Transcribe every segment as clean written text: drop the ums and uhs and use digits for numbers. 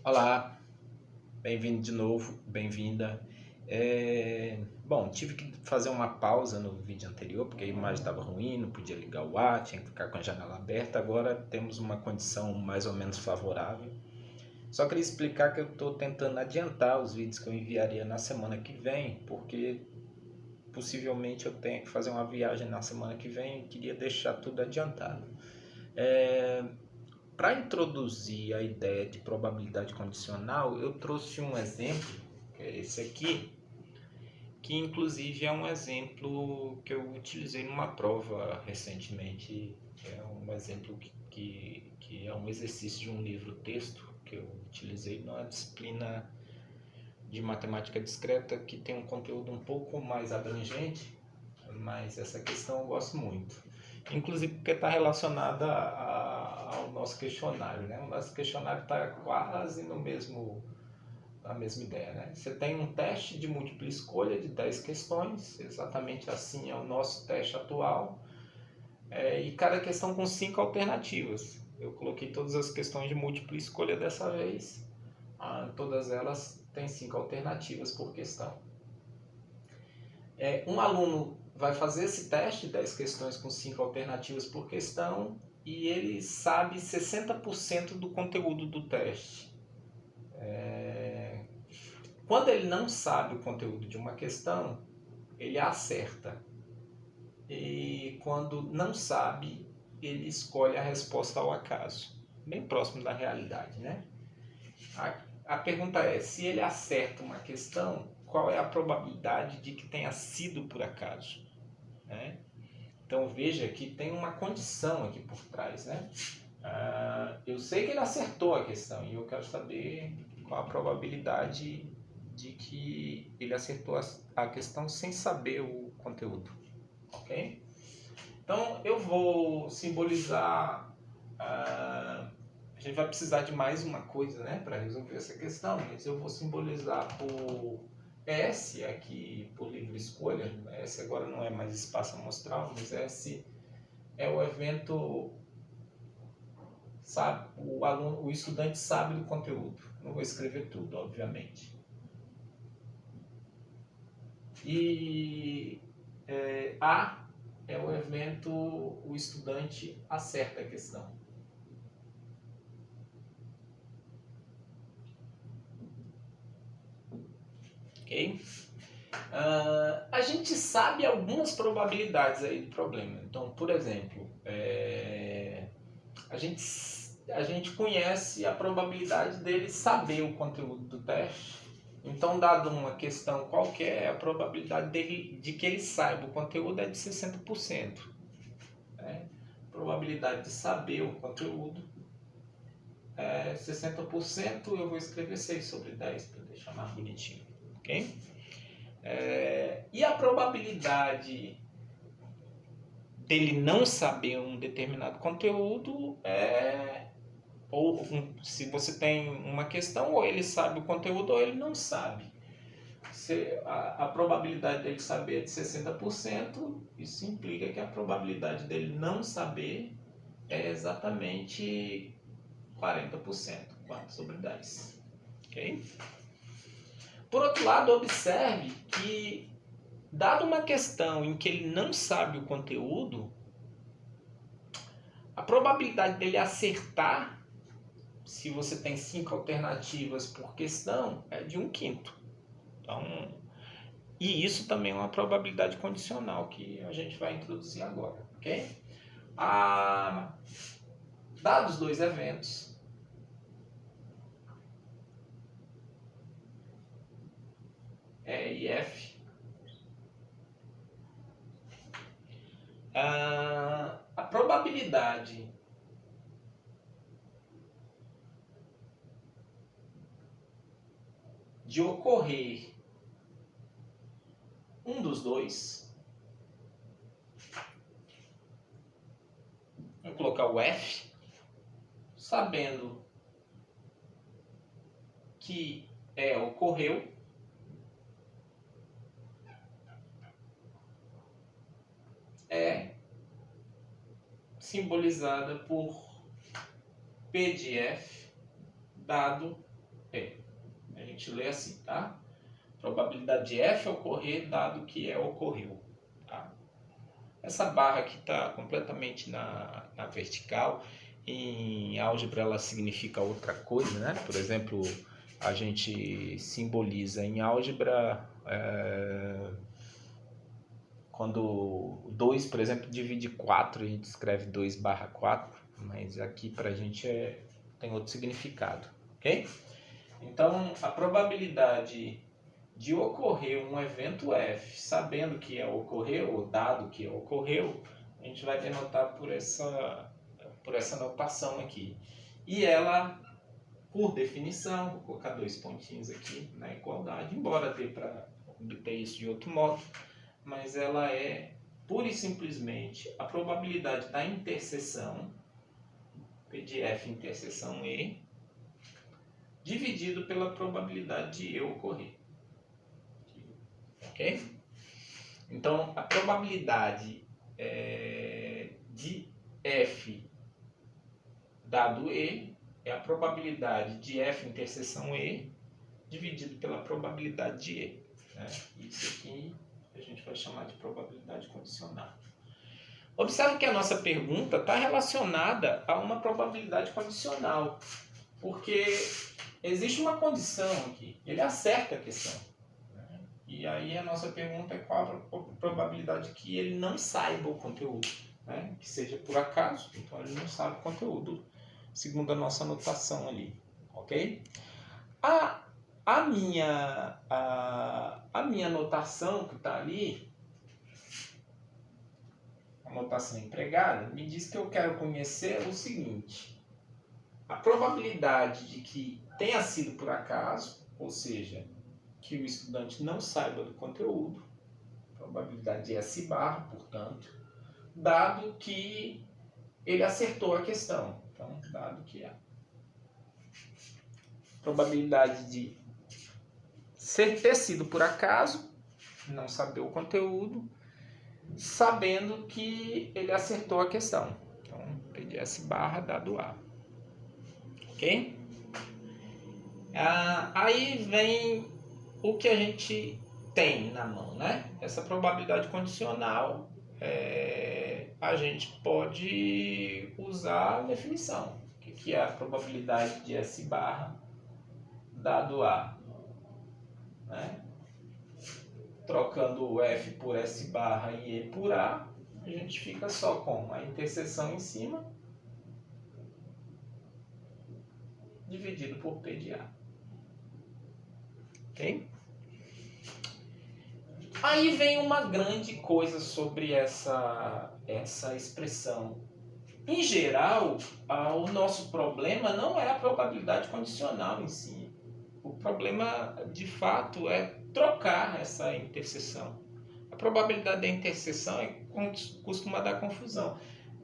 Olá, bem-vindo de novo, bem-vinda. Bom, tive que fazer uma pausa no vídeo anterior porque a imagem estava ruim, não podia ligar o ar, tinha que ficar com a janela aberta. Agora temos uma condição mais ou menos favorável. Só queria explicar que eu estou tentando adiantar os vídeos que eu enviaria na semana que vem, porque possivelmente eu tenha que fazer uma viagem na semana que vem e queria deixar tudo adiantado. Para introduzir a ideia de probabilidade condicional, eu trouxe um exemplo, que é esse aqui, que inclusive é um exemplo que eu utilizei numa prova recentemente. É um exemplo que é um exercício de um livro-texto que eu utilizei numa disciplina de matemática discreta que tem um conteúdo um pouco mais abrangente, mas essa questão eu gosto muito. Inclusive porque está relacionada ao nosso questionário, né? O nosso questionário está quase na mesma ideia, né? Você tem um teste de múltipla escolha de 10 questões, exatamente assim é o nosso teste atual, e cada questão com 5 alternativas. Eu coloquei todas as questões de múltipla escolha dessa vez, todas elas têm 5 alternativas por questão. Um aluno vai fazer esse teste, 10 questões com 5 alternativas por questão, e ele sabe 60% do conteúdo do teste. Quando ele não sabe o conteúdo de uma questão, ele acerta. E quando não sabe, ele escolhe a resposta ao acaso. Bem próximo da realidade, né? A pergunta é, se ele acerta uma questão, qual é a probabilidade de que tenha sido por acaso? Né? Então veja que tem uma condição aqui por trás, né? Eu sei que ele acertou a questão e eu quero saber qual a probabilidade de que ele acertou a questão sem saber o conteúdo, ok? Então eu vou simbolizar, a gente vai precisar de mais uma coisa, né, para resolver essa questão, mas eu vou simbolizar por S aqui, por livre escolha. S agora não é mais espaço amostral, mas S é o evento, sabe, o estudante sabe do conteúdo. Não vou escrever tudo, obviamente. E A é o evento, o estudante acerta a questão. Ok? A gente sabe algumas probabilidades aí do problema. Então, por exemplo, a gente conhece a probabilidade dele saber o conteúdo do teste. Então, dado uma questão qualquer, a probabilidade de que ele saiba o conteúdo é de 60%. Né? A probabilidade de saber o conteúdo é 60%, eu vou escrever 6 sobre 10 para deixar mais bonitinho. Ok? E a probabilidade dele não saber um determinado conteúdo se você tem uma questão, ou ele sabe o conteúdo ou ele não sabe. A probabilidade dele saber é de 60%, isso implica que a probabilidade dele não saber é exatamente 40%, 4 sobre 10. Ok? Por outro lado, observe que, dado uma questão em que ele não sabe o conteúdo, a probabilidade dele acertar, se você tem 5 alternativas por questão, é de 1/5. Então, e isso também é uma probabilidade condicional que a gente vai introduzir agora, ok? Dados dois eventos, E e F, a probabilidade de ocorrer um dos dois, vou colocar o F, sabendo que ocorreu, é simbolizada por P de F, dado E. A gente lê assim, tá? Probabilidade de F ocorrer dado que E ocorreu. Tá? Essa barra aqui está completamente na vertical. Em álgebra ela significa outra coisa, né? Por exemplo, a gente simboliza em álgebra quando 2, por exemplo, divide 4, a gente escreve 2/4, mas aqui para a gente tem outro significado, ok? Então, a probabilidade de ocorrer um evento F, sabendo que ocorreu, ou dado que ocorreu, a gente vai denotar por essa notação aqui. E ela, por definição, vou colocar 2 pontinhos aqui na igualdade, embora dê para obter isso de outro modo, mas ela é pura e simplesmente a probabilidade da interseção, P de F interseção E, dividido pela probabilidade de E ocorrer. Ok? Então, a probabilidade de F dado E é a probabilidade de F interseção E dividido pela probabilidade de E. Né? Isso aqui a gente vai chamar de probabilidade condicional. Observe que a nossa pergunta está relacionada a uma probabilidade condicional, porque existe uma condição aqui, ele acerta a questão. Né? E aí a nossa pergunta é qual a probabilidade que ele não saiba o conteúdo, né? Que seja por acaso, então ele não sabe o conteúdo, segundo a nossa anotação ali, ok? A minha anotação que está ali, a anotação empregada, me diz que eu quero conhecer o seguinte: a probabilidade de que tenha sido por acaso, ou seja, que o estudante não saiba do conteúdo, probabilidade de S barra, portanto, dado que ele acertou a questão. Então, dado que a probabilidade de ter sido por acaso, não saber o conteúdo, sabendo que ele acertou a questão. Então, PDS barra dado A. Ok? Aí vem o que a gente tem na mão, né? Essa probabilidade condicional, a gente pode usar a definição. O que é a probabilidade de S barra dado A? Né? Trocando o F por S barra e E por A, a gente fica só com a interseção em cima dividido por P de A. Ok? Aí vem uma grande coisa sobre essa expressão. Em geral, o nosso problema não é a probabilidade condicional em si. O problema, de fato, é trocar essa interseção. A probabilidade da interseção costuma dar confusão.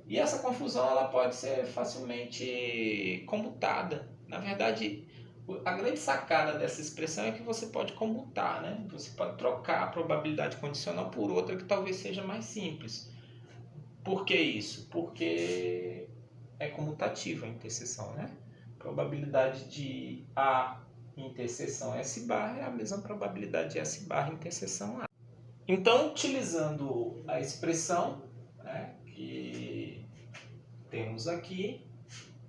E essa confusão ela pode ser facilmente comutada. Na verdade, a grande sacada dessa expressão é que você pode comutar, né? Você pode trocar a probabilidade condicional por outra que talvez seja mais simples. Por que isso? Porque é comutativa a interseção, né? A probabilidade de A interseção S barra é a mesma probabilidade de S barra interseção A. Então, utilizando a expressão, né, que temos aqui,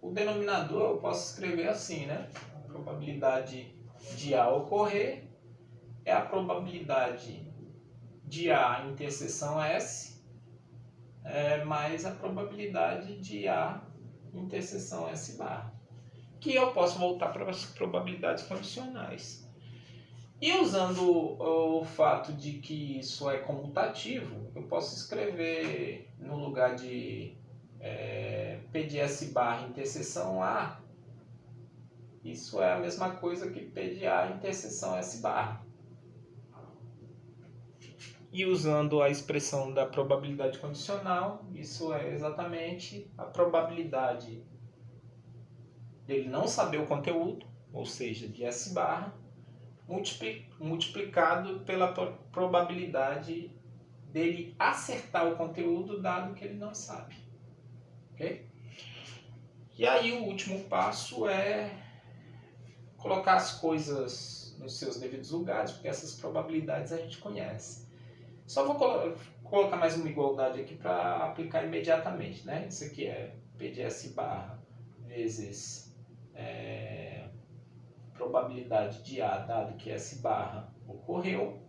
o denominador eu posso escrever assim, né? A probabilidade de A ocorrer é a probabilidade de A interseção S mais a probabilidade de A interseção S barra. Que eu posso voltar para as probabilidades condicionais. E usando o fato de que isso é comutativo, eu posso escrever no lugar de P de S barra interseção A, isso é a mesma coisa que P de A interseção S barra. E usando a expressão da probabilidade condicional, isso é exatamente a probabilidade dele não saber o conteúdo, ou seja, de S barra, multiplicado pela probabilidade dele acertar o conteúdo, dado que ele não sabe. Ok? E aí o último passo é colocar as coisas nos seus devidos lugares, porque essas probabilidades a gente conhece. Só vou colocar mais uma igualdade aqui para aplicar imediatamente, né? Isso aqui é P de S barra vezes probabilidade de A, dado que S barra ocorreu,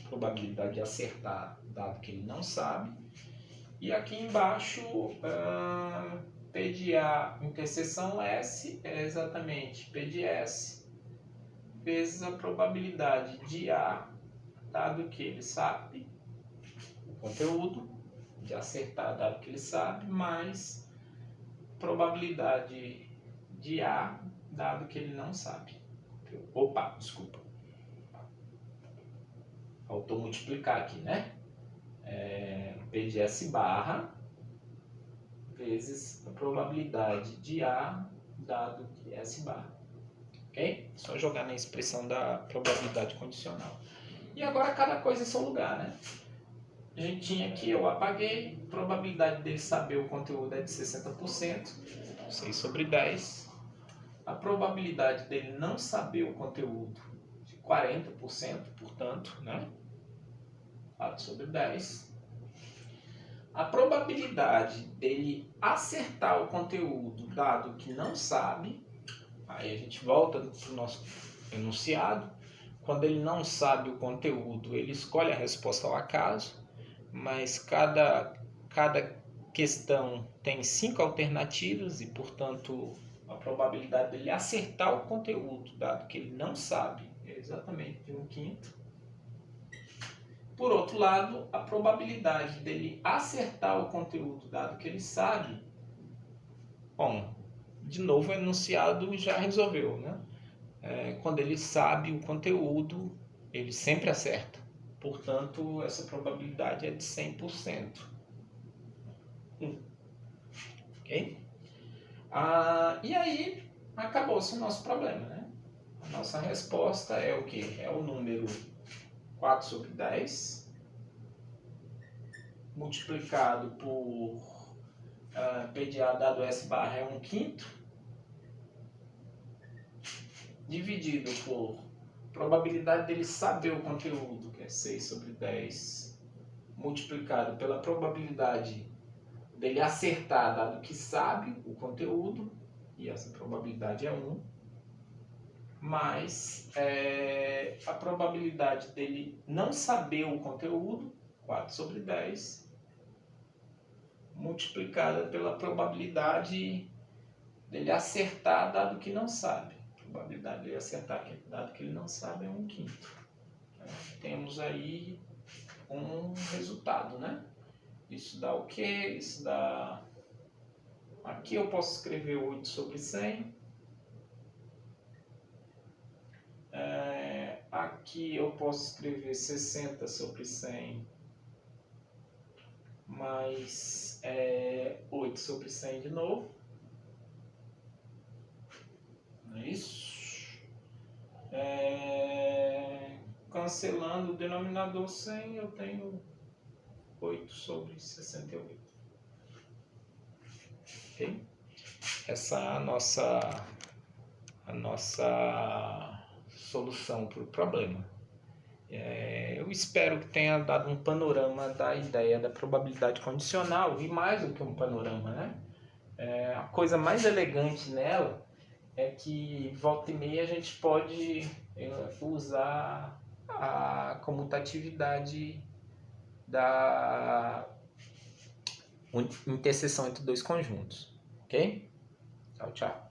probabilidade de acertar, dado que ele não sabe. E aqui embaixo, P de A interseção S é exatamente P de S vezes a probabilidade de A, dado que ele sabe o conteúdo, de acertar, dado que ele sabe, mais probabilidade de A, dado que ele não sabe. Opa, desculpa. Faltou multiplicar aqui, né? P de S barra vezes a probabilidade de A, dado que S barra. Ok? Só jogar na expressão da probabilidade condicional. E agora cada coisa em seu lugar, né? A gente tinha aqui, eu apaguei, a probabilidade dele saber o conteúdo é de 60%, 6 sobre 10. A probabilidade dele não saber o conteúdo de 40%, portanto, né? 4 sobre 10. A probabilidade dele acertar o conteúdo, dado que não sabe, aí a gente volta para o nosso enunciado. Quando ele não sabe o conteúdo, ele escolhe a resposta ao acaso, mas cada questão tem 5 alternativas e, portanto, a probabilidade dele acertar o conteúdo, dado que ele não sabe, é exatamente de 1/5. Por outro lado, a probabilidade dele acertar o conteúdo, dado que ele sabe, bom, de novo o enunciado já resolveu, né? Quando ele sabe o conteúdo, ele sempre acerta. Portanto, essa probabilidade é de 100%. Ok? E aí, acabou-se o nosso problema, né? A nossa resposta é o quê? É o número 4 sobre 10 multiplicado por P de A dado S barra é 1/5 dividido por probabilidade dele saber o conteúdo, que é 6 sobre 10, multiplicado pela probabilidade dele acertar, dado que sabe o conteúdo, e essa probabilidade é 1, mais a probabilidade dele não saber o conteúdo, 4 sobre 10, multiplicada pela probabilidade dele acertar, dado que não sabe. A probabilidade dele acertar, dado que ele não sabe, é 1/5. Temos aí um resultado, né? Isso dá o quê? Isso dá... Aqui eu posso escrever 8 sobre 100. Aqui eu posso escrever 60 sobre 100 mais 8 sobre 100 de novo. Não é isso? Cancelando o denominador 100, eu tenho 8 sobre 68. Ok? Essa é a nossa solução para o problema. Eu espero que tenha dado um panorama da ideia da probabilidade condicional, e mais do que um panorama, né? A coisa mais elegante nela é que volta e meia a gente pode usar a comutatividade da interseção entre dois conjuntos. Ok? Tchau, tchau.